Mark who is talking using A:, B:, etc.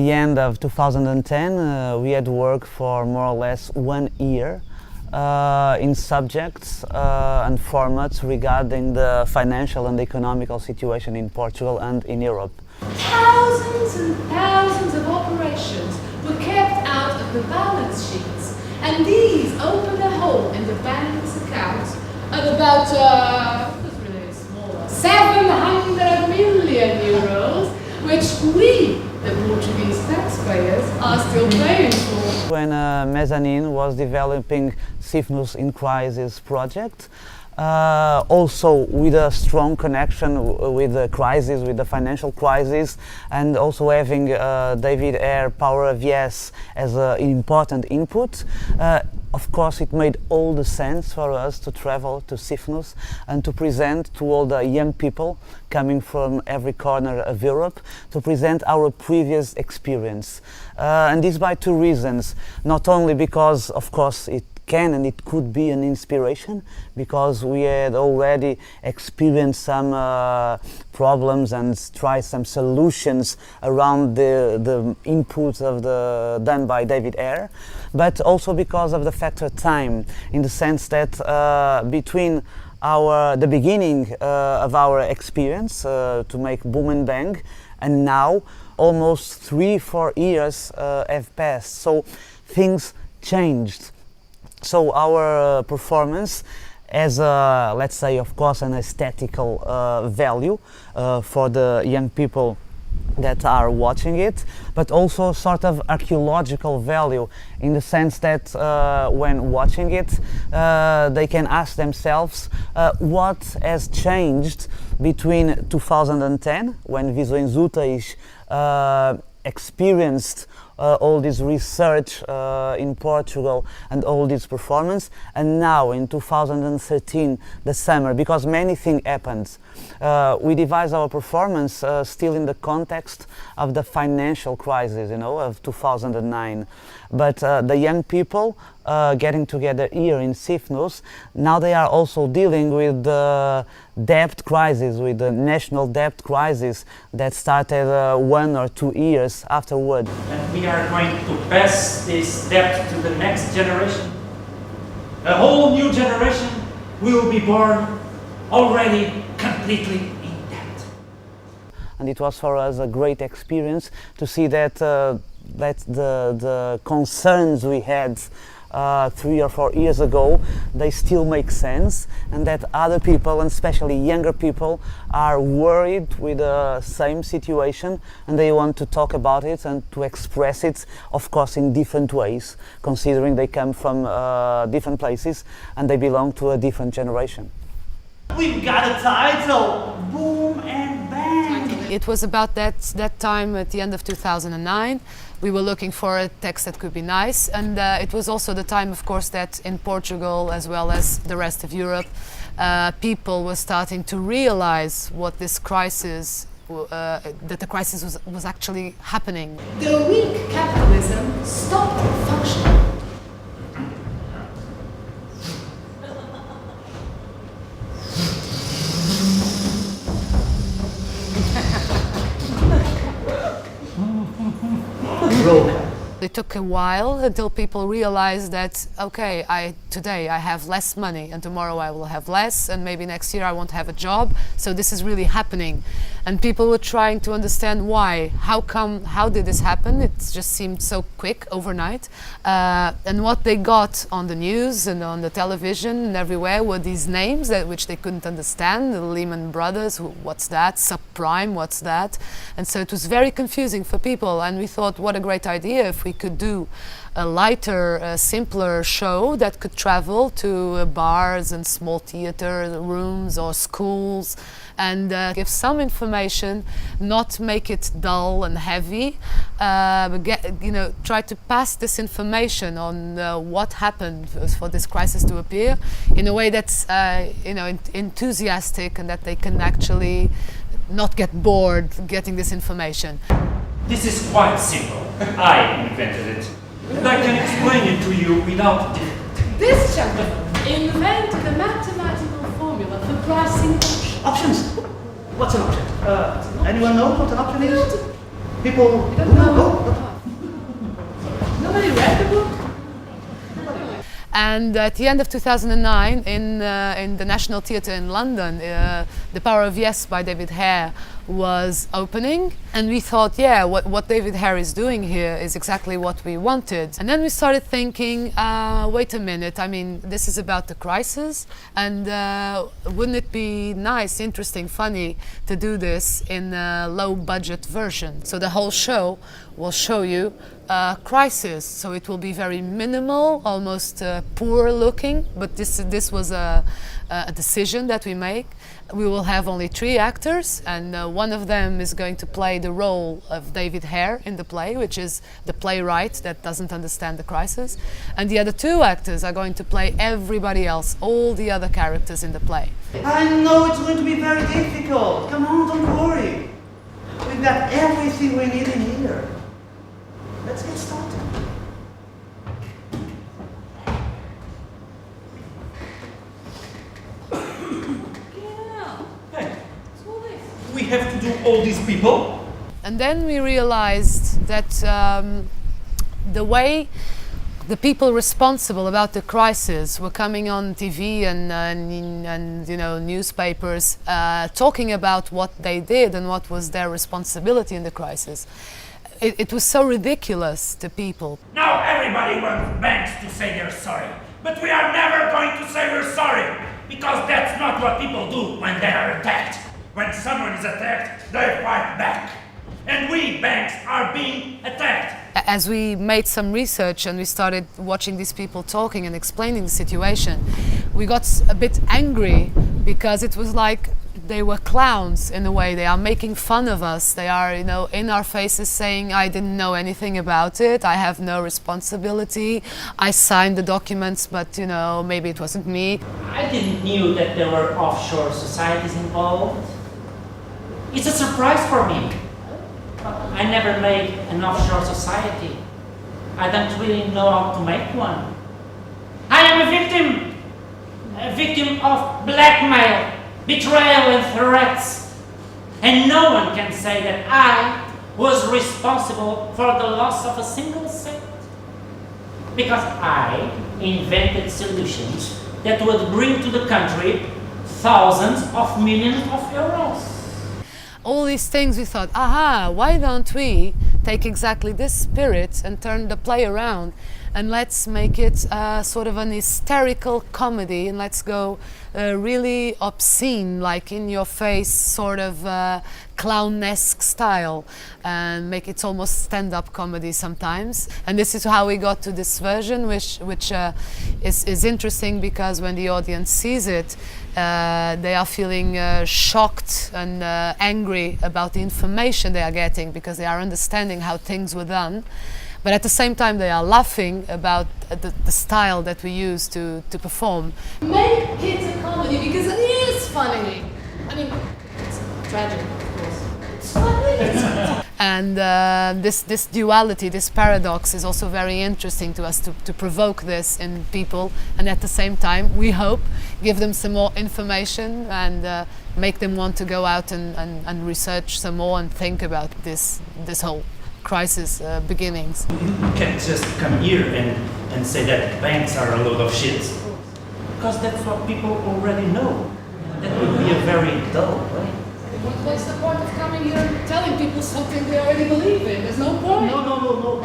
A: the end of 2010, we had worked for more or less 1 year in subjects and formats regarding the financial and economical situation in Portugal and in Europe.
B: Thousands and thousands of operations were kept out of the balance sheets, and these opened a hole in the bank's accounts of about, it was really smaller, 700 million euros, which we, the Portuguese taxpayers, are still paying for.
A: When Mezzanine was developing Sifnos Crisis project, also with a strong connection with the crisis, with the financial crisis, and also having David Ayer, Power of Yes, as an important input. Of course, it made all the sense for us to travel to Sifnos and to present to all the young people coming from every corner of Europe, to present our previous experience. And this by two reasons. Not only because, of course, it can and it could be an inspiration, because we had already experienced some problems and tried some solutions around the inputs done by David Ayer, but also because of the factor time, in the sense that between the beginning of our experience to make Boom and Bang and now, almost 3-4 years have passed, so things changed. So our performance has, let's say, of course, an aesthetical value for the young people that are watching it, but also sort of archaeological value, in the sense that when watching it, they can ask themselves what has changed between 2010, when Visões Úteis experienced all this research in Portugal and all this performance, and now in 2013, the summer, because many things happened. We devised our performance still in the context of the financial crisis, of 2009. But the young people getting together here in Sifnos, now they are also dealing with the debt crisis, with the national debt crisis that started 1 or 2 years afterward.
C: And we are going to pass this debt to the next generation. A whole new generation will be born already completely in debt.
A: And it was for us a great experience to see that the concerns we had 3 or 4 years ago, they still make sense, and that other people, and especially younger people, are worried with the same situation, and they want to talk about it and to express it, of course, in different ways, considering they come from different places and they belong to a different generation.
C: We've got a title, Boom and Bang.
B: It was about that time at the end of 2009. We were looking for a text that could be nice, and it was also the time, of course, that in Portugal, as well as the rest of Europe, people were starting to realize what this crisis, that the crisis was actually happening. The weak capitalism stopped functioning. It took a while until people realized that, okay, today I have less money, and tomorrow I will have less, and maybe next year I won't have a job, so this is really happening. And people were trying to understand why, how did this happen? It just seemed so quick, overnight. And what they got on the news and on the television and everywhere were these names which they couldn't understand. The Lehman Brothers, what's that? Subprime, what's that? And so it was very confusing for people, and we thought, what a great idea if we could do a lighter, simpler show that could travel to bars and small theater rooms or schools, and give some information, not make it dull and heavy, but try to pass this information on what happened for this crisis to appear in a way that's enthusiastic, and that they can actually not get bored getting this information.
C: This is quite simple. I invented it. And I can explain it to you without difficulty.
B: This gentleman invented a mathematical formula for pricing
D: Options? What's an option? Anyone know what an option is? People
B: You don't know. Nobody read the book? And at the end of 2009, in the National Theatre in London, The Power of Yes by David Hare was opening. And we thought, yeah, what David Hare is doing here is exactly what we wanted. And then we started thinking, wait a minute, I mean, this is about the crisis. And wouldn't it be nice, interesting, funny to do this in a low-budget version? So the whole show will show you crisis, so it will be very minimal, almost poor looking, but this was a decision that we make. We will have only 3 actors, and one of them is going to play the role of David Hare in the play, which is the playwright that doesn't understand the crisis, and the other 2 actors are going to play everybody else, all the other characters in the play.
D: I know it's going to be very difficult. Come on, don't worry. We've got everything we need in here. Let's get started.
C: Hey, we have to do all these people?
B: And then we realized that the way the people responsible about the crisis were coming on TV and you know, newspapers talking about what they did and what was their responsibility in the crisis. It was so ridiculous to people.
C: Now everybody wants banks to say they're sorry. But we are never going to say we're sorry. Because that's not what people do when they are attacked. When someone is attacked, they fight back. And we, banks, are being attacked.
B: As we made some research and we started watching these people talking and explaining the situation, we got a bit angry because it was like they were clowns in a way. They are making fun of us. They are, you know, in our faces saying, I didn't know anything about it. I have no responsibility. I signed the documents, but, you know, maybe it wasn't me.
C: I didn't knew that there were offshore societies involved. It's a surprise for me. I never made an offshore society. I don't really know how to make one. I am a victim of blackmail, betrayal and threats. And no one can say that I was responsible for the loss of a single cent. Because I invented solutions that would bring to the country thousands of millions of euros.
B: All these things we thought, aha, why don't we take exactly this spirit and turn the play around and let's make it sort of an hysterical comedy, and let's go really obscene, like in your face sort of clownesque style, and make it almost stand-up comedy sometimes. And this is how we got to this version, which is interesting because when the audience sees it, they are feeling shocked and angry about the information they are getting because they are understanding how things were done. But at the same time, they are laughing about the style that we use to perform.
E: Make it a comedy because it is funny. I mean, it's tragic, of course. It's funny.
B: And this duality, this paradox is also very interesting to us to provoke this in people, and at the same time, we hope, give them some more information and make them want to go out and research some more and think about this whole crisis beginnings.
C: You can't just come here and say that banks are a load of shit. Because that's what people already know. That would be a very dull way.
E: What's the point of coming here and telling people something they already believe in? There's no point.
C: No.